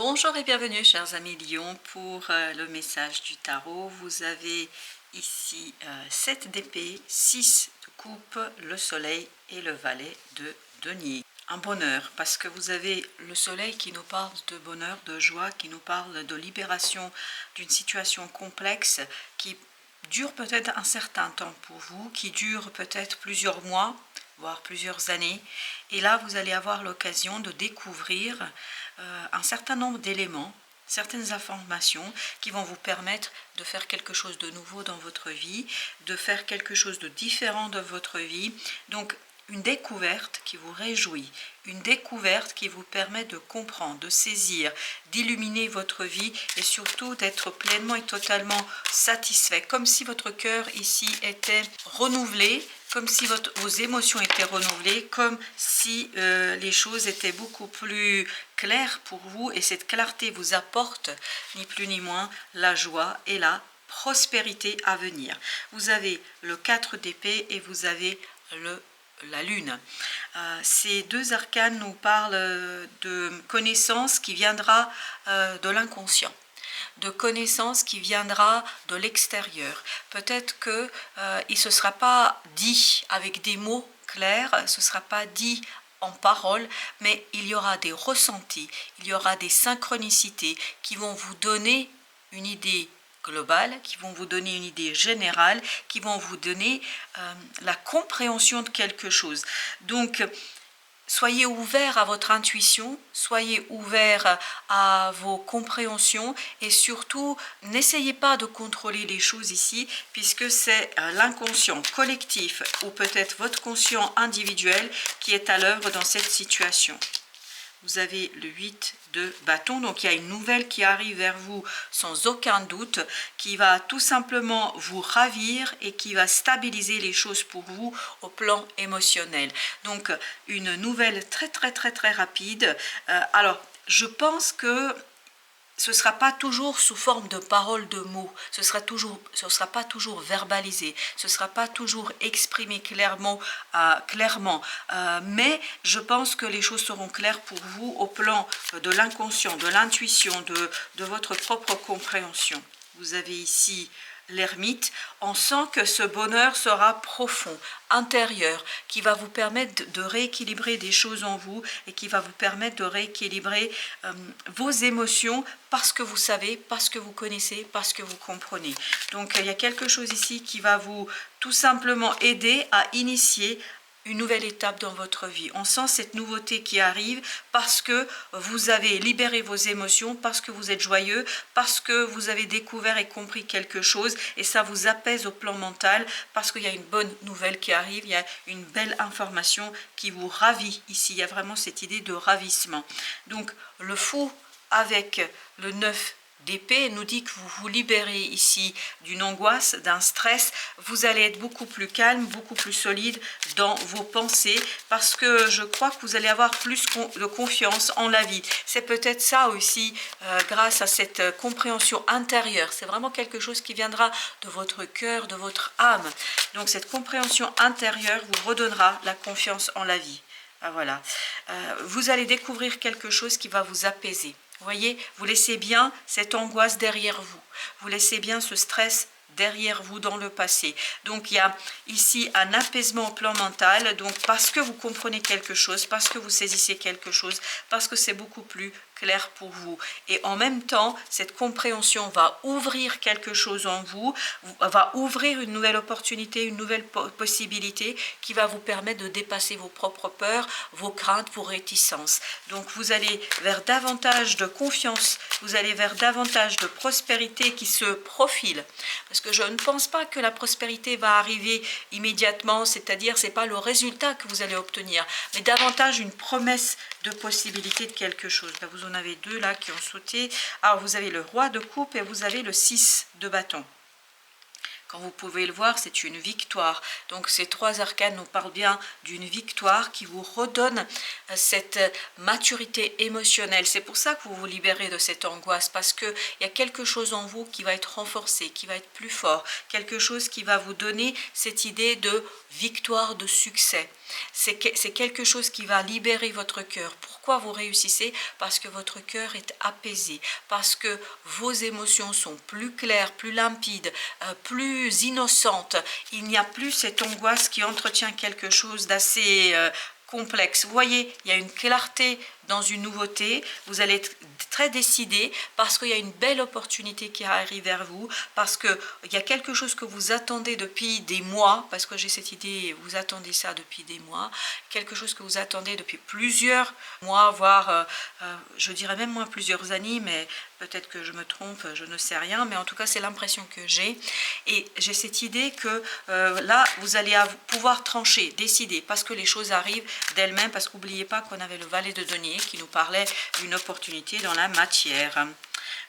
Bonjour et bienvenue chers amis Lion pour le message du tarot. Vous avez ici 7 d'épée, 6 de coupe, le soleil et le valet de denier. Un bonheur parce que vous avez le soleil qui nous parle de bonheur, de joie, qui nous parle de libération d'une situation complexe qui dure peut-être un certain temps pour vous, qui dure peut-être plusieurs mois, voire plusieurs années. Et là, vous allez avoir l'occasion de découvrir un certain nombre d'éléments, certaines informations qui vont vous permettre de faire quelque chose de nouveau dans votre vie, de faire quelque chose de différent de votre vie. Donc, une découverte qui vous réjouit, une découverte qui vous permet de comprendre, de saisir, d'illuminer votre vie et surtout d'être pleinement et totalement satisfait, comme si votre cœur ici était renouvelé, comme si vos émotions étaient renouvelées, comme si les choses étaient beaucoup plus claires pour vous et cette clarté vous apporte ni plus ni moins la joie et la prospérité à venir. Vous avez le 4 d'épée et vous avez la lune. Ces deux arcanes nous parlent de connaissance qui viendra de l'inconscient, de connaissance qui viendra de l'extérieur. Peut-être que il ne se sera pas dit avec des mots clairs, ce ne sera pas dit en parole, mais il y aura des ressentis, il y aura des synchronicités qui vont vous donner une idée globale, qui vont vous donner une idée générale, qui vont vous donner la compréhension de quelque chose. Donc, soyez ouverts à votre intuition, soyez ouverts à vos compréhensions et surtout, n'essayez pas de contrôler les choses ici puisque c'est l'inconscient collectif ou peut-être votre conscient individuel qui est à l'œuvre dans cette situation. Vous avez le 8 de bâton, donc il y a une nouvelle qui arrive vers vous sans aucun doute, qui va tout simplement vous ravir et qui va stabiliser les choses pour vous au plan émotionnel. Donc une nouvelle très rapide. Alors je pense que ce ne sera pas toujours sous forme de paroles, de mots, ce sera pas toujours verbalisé, ce ne sera pas toujours exprimé clairement, mais je pense que les choses seront claires pour vous au plan de l'inconscient, de l'intuition, de votre propre compréhension. Vous avez ici l'ermite. On sent que ce bonheur sera profond, intérieur, qui va vous permettre de rééquilibrer des choses en vous et qui va vous permettre de rééquilibrer vos émotions parce que vous savez, parce que vous connaissez, parce que vous comprenez. Donc il y a quelque chose ici qui va vous tout simplement aider à initier une nouvelle étape dans votre vie. On sent cette nouveauté qui arrive parce que vous avez libéré vos émotions, parce que vous êtes joyeux, parce que vous avez découvert et compris quelque chose et ça vous apaise au plan mental parce qu'il y a une bonne nouvelle qui arrive, il y a une belle information qui vous ravit ici. Il y a vraiment cette idée de ravissement. Donc le fou avec le 9 d'épée nous dit que vous vous libérez ici d'une angoisse, d'un stress, vous allez être beaucoup plus calme, beaucoup plus solide dans vos pensées parce que je crois que vous allez avoir plus de confiance en la vie. C'est peut-être ça aussi grâce à cette compréhension intérieure. C'est vraiment quelque chose qui viendra de votre cœur, de votre âme. Donc cette compréhension intérieure vous redonnera la confiance en la vie. Voilà. Vous allez découvrir quelque chose qui va vous apaiser. Vous voyez, vous laissez bien cette angoisse derrière vous. Vous laissez bien ce stress derrière vous dans le passé. Donc il y a ici un apaisement au plan mental, donc parce que vous comprenez quelque chose, parce que vous saisissez quelque chose, parce que c'est beaucoup plus clair pour vous. Et en même temps, cette compréhension va ouvrir quelque chose en vous, va ouvrir une nouvelle opportunité, une nouvelle possibilité qui va vous permettre de dépasser vos propres peurs, vos craintes, vos réticences. Donc vous allez vers davantage de confiance, vous allez vers davantage de prospérité qui se profile. Parce que je ne pense pas que la prospérité va arriver immédiatement, c'est-à-dire ce n'est pas le résultat que vous allez obtenir, mais davantage une promesse de possibilité de quelque chose. Là, vous en avez deux là qui ont sauté. Alors vous avez le roi de coupe et vous avez le 6 de bâton. Comme vous pouvez le voir, c'est une victoire. Donc ces 3 arcanes nous parlent bien d'une victoire qui vous redonne cette maturité émotionnelle. C'est pour ça que vous vous libérez de cette angoisse, parce qu'il y a quelque chose en vous qui va être renforcé, qui va être plus fort, quelque chose qui va vous donner cette idée de victoire, de succès. C'est quelque chose qui va libérer votre cœur. Pourquoi vous réussissez? Parce que votre cœur est apaisé, parce que vos émotions sont plus claires, plus limpides, plus innocentes. Il n'y a plus cette angoisse qui entretient quelque chose d'assez complexe. Vous voyez, il y a une clarté dans une nouveauté, vous allez être très décidé parce qu'il y a une belle opportunité qui arrive vers vous, parce qu'il y a quelque chose que vous attendez depuis des mois, parce que j'ai cette idée, vous attendez ça depuis des mois, quelque chose que vous attendez depuis plusieurs mois, voire je dirais même moins plusieurs années, mais peut-être que je me trompe, je ne sais rien, mais en tout cas c'est l'impression que j'ai, et j'ai cette idée que là vous allez pouvoir trancher, décider, parce que les choses arrivent d'elles-mêmes, parce qu'oubliez pas qu'on avait le valet de denier qui nous parlait d'une opportunité dans la matière.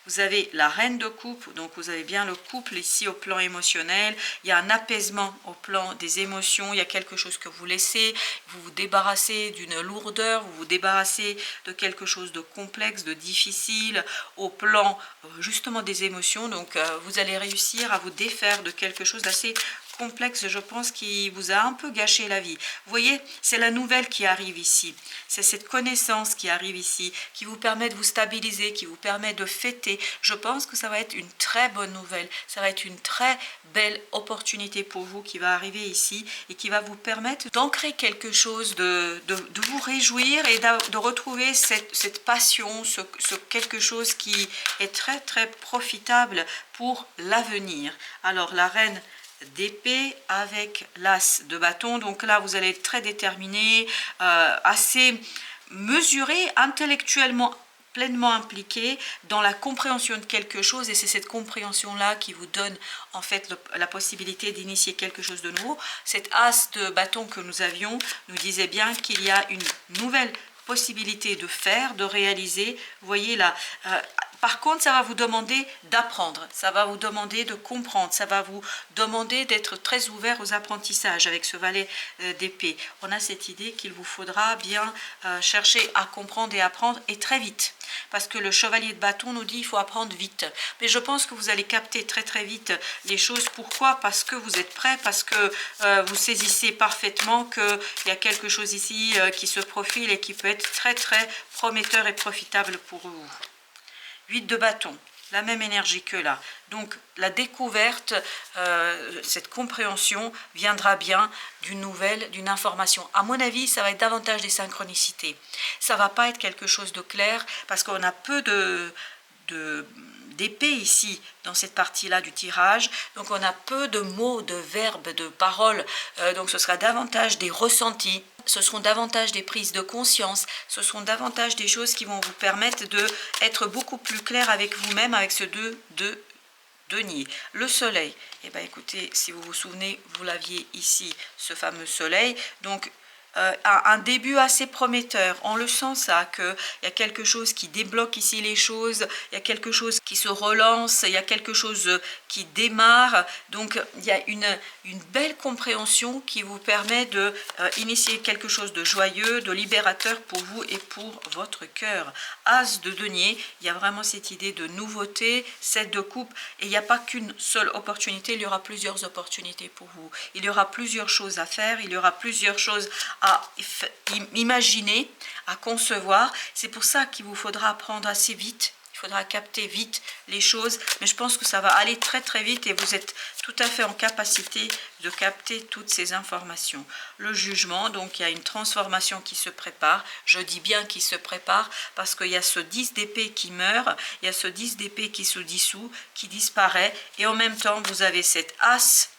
Vous avez la reine de coupe, donc vous avez bien le couple ici au plan émotionnel. Il y a un apaisement au plan des émotions, il y a quelque chose que vous laissez, vous vous débarrassez d'une lourdeur, vous vous débarrassez de quelque chose de complexe, de difficile au plan justement des émotions. Donc vous allez réussir à vous défaire de quelque chose d'assez complexe, je pense, qui vous a un peu gâché la vie. Vous voyez, c'est la nouvelle qui arrive ici. C'est cette connaissance qui arrive ici, qui vous permet de vous stabiliser, qui vous permet de fêter. Je pense que ça va être une très bonne nouvelle. Ça va être une très belle opportunité pour vous qui va arriver ici et qui va vous permettre d'ancrer quelque chose, de vous réjouir et de retrouver cette passion, ce quelque chose qui est très très profitable pour l'avenir. Alors la reine d'épée avec l'as de bâton, donc là vous allez être très déterminé, assez mesuré, intellectuellement pleinement impliqué dans la compréhension de quelque chose, et c'est cette compréhension là qui vous donne en fait la possibilité d'initier quelque chose de nouveau. Cet as de bâton que nous avions nous disait bien qu'il y a une nouvelle possibilité de faire, de réaliser. Vous voyez là, par contre, ça va vous demander d'apprendre, ça va vous demander de comprendre, ça va vous demander d'être très ouvert aux apprentissages avec ce valet d'épée. On a cette idée qu'il vous faudra bien chercher à comprendre et apprendre, et très vite. Parce que le chevalier de bâton nous dit qu'il faut apprendre vite. Mais je pense que vous allez capter très très vite les choses. Pourquoi? Parce que vous êtes prêt, parce que vous saisissez parfaitement qu'il y a quelque chose ici qui se profile et qui peut être très très prometteur et profitable pour vous. 8 de bâton, la même énergie que là. Donc la découverte, cette compréhension viendra bien d'une nouvelle, d'une information. À mon avis, ça va être davantage des synchronicités. Ça va pas être quelque chose de clair parce qu'on a peu d'épée ici dans cette partie-là du tirage, donc on a peu de mots, de verbes, de paroles, donc ce sera davantage des ressentis, ce seront davantage des prises de conscience, ce seront davantage des choses qui vont vous permettre d'être beaucoup plus clair avec vous-même, avec ce 2 de denier. Le soleil, eh bien écoutez, si vous vous souvenez, vous l'aviez ici, ce fameux soleil, donc un début assez prometteur. On le sent ça, qu'il y a quelque chose qui débloque ici les choses, il y a quelque chose qui se relance, il y a quelque chose qui démarre. Donc il y a une belle compréhension qui vous permet de initier quelque chose de joyeux, de libérateur pour vous et pour votre cœur. As de denier, il y a vraiment cette idée de nouveauté, 7 de coupe, et il n'y a pas qu'une seule opportunité, il y aura plusieurs opportunités pour vous. Il y aura plusieurs choses à faire, il y aura plusieurs choses à imaginer, à concevoir. C'est pour ça qu'il vous faudra apprendre assez vite. Il faudra capter vite les choses, mais je pense que ça va aller très très vite et vous êtes tout à fait en capacité de capter toutes ces informations. Le jugement, donc il y a une transformation qui se prépare. Je dis bien qui se prépare parce qu'il y a ce 10 d'épée qui meurt, il y a ce 10 d'épée qui se dissout, qui disparaît, et en même temps vous avez cette as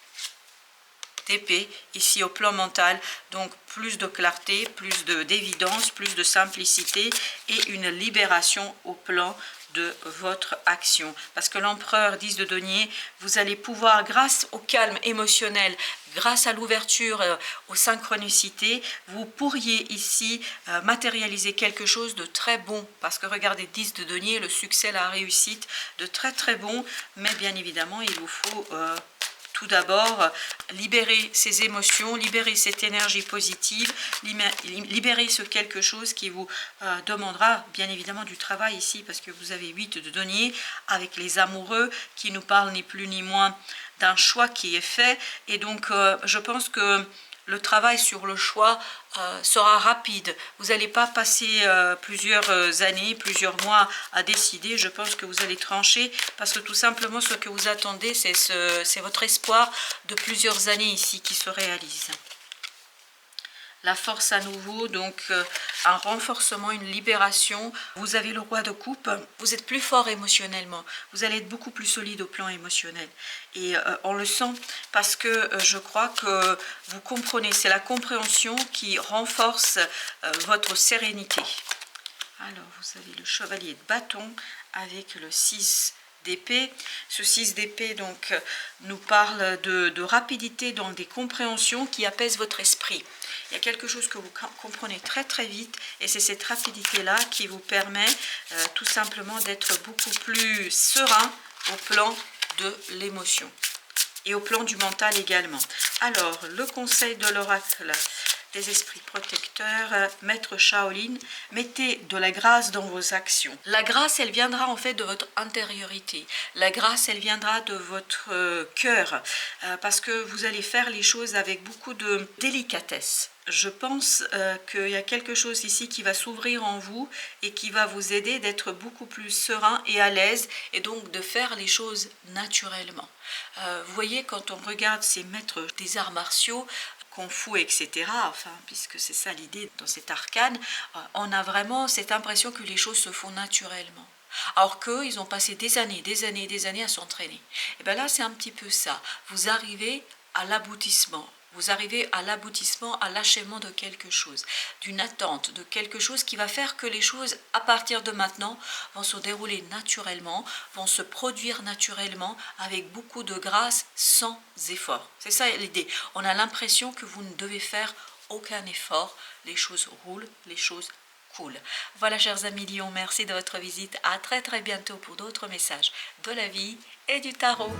d'épée ici au plan mental, donc plus de clarté, plus d'évidence, plus de simplicité et une libération au plan de votre action. Parce que l'empereur 10 de denier, vous allez pouvoir, grâce au calme émotionnel, grâce à l'ouverture, aux synchronicités, vous pourriez ici matérialiser quelque chose de très bon. Parce que regardez, 10 de denier, le succès, la réussite, de très très bon, mais bien évidemment, il vous faut tout d'abord, libérer ces émotions, libérer cette énergie positive, libérer ce quelque chose qui vous demandera bien évidemment du travail ici, parce que vous avez 8 de denier avec les amoureux qui nous parlent ni plus ni moins d'un choix qui est fait. Et donc je pense que le travail sur le choix sera rapide. Vous n'allez pas passer plusieurs années, plusieurs mois à décider. Je pense que vous allez trancher parce que tout simplement ce que vous attendez, c'est votre espoir de plusieurs années ici qui se réalise. La force à nouveau, donc un renforcement, une libération. Vous avez le roi de coupe, vous êtes plus fort émotionnellement, vous allez être beaucoup plus solide au plan émotionnel. Et on le sent parce que je crois que vous comprenez, c'est la compréhension qui renforce votre sérénité. Alors vous avez le chevalier de bâton avec le 6 d'épée. Ce 6 d'épée donc nous parle de rapidité dans des compréhensions qui apaisent votre esprit. Il y a quelque chose que vous comprenez très très vite et c'est cette rapidité là qui vous permet tout simplement d'être beaucoup plus serein au plan de l'émotion et au plan du mental également. Alors le conseil de l'oracle des esprits protecteurs, maître Shaolin, mettez de la grâce dans vos actions. La grâce, elle viendra en fait de votre intériorité. La grâce, elle viendra de votre cœur, parce que vous allez faire les choses avec beaucoup de délicatesse. Je pense qu'il y a quelque chose ici qui va s'ouvrir en vous et qui va vous aider d'être beaucoup plus serein et à l'aise et donc de faire les choses naturellement. Vous voyez, quand on regarde ces maîtres des arts martiaux, Kung Fu, etc., enfin, puisque c'est ça l'idée dans cet arcane, on a vraiment cette impression que les choses se font naturellement. Alors qu'eux, ils ont passé des années à s'entraîner. Et bien là, c'est un petit peu ça. Vous arrivez à l'aboutissement. Vous arrivez à l'aboutissement, à l'achèvement de quelque chose, d'une attente, de quelque chose qui va faire que les choses, à partir de maintenant, vont se dérouler naturellement, vont se produire naturellement, avec beaucoup de grâce, sans effort. C'est ça l'idée. On a l'impression que vous ne devez faire aucun effort. Les choses roulent, les choses coulent. Voilà, chers amis lions, merci de votre visite. À très très bientôt pour d'autres messages de la vie et du tarot.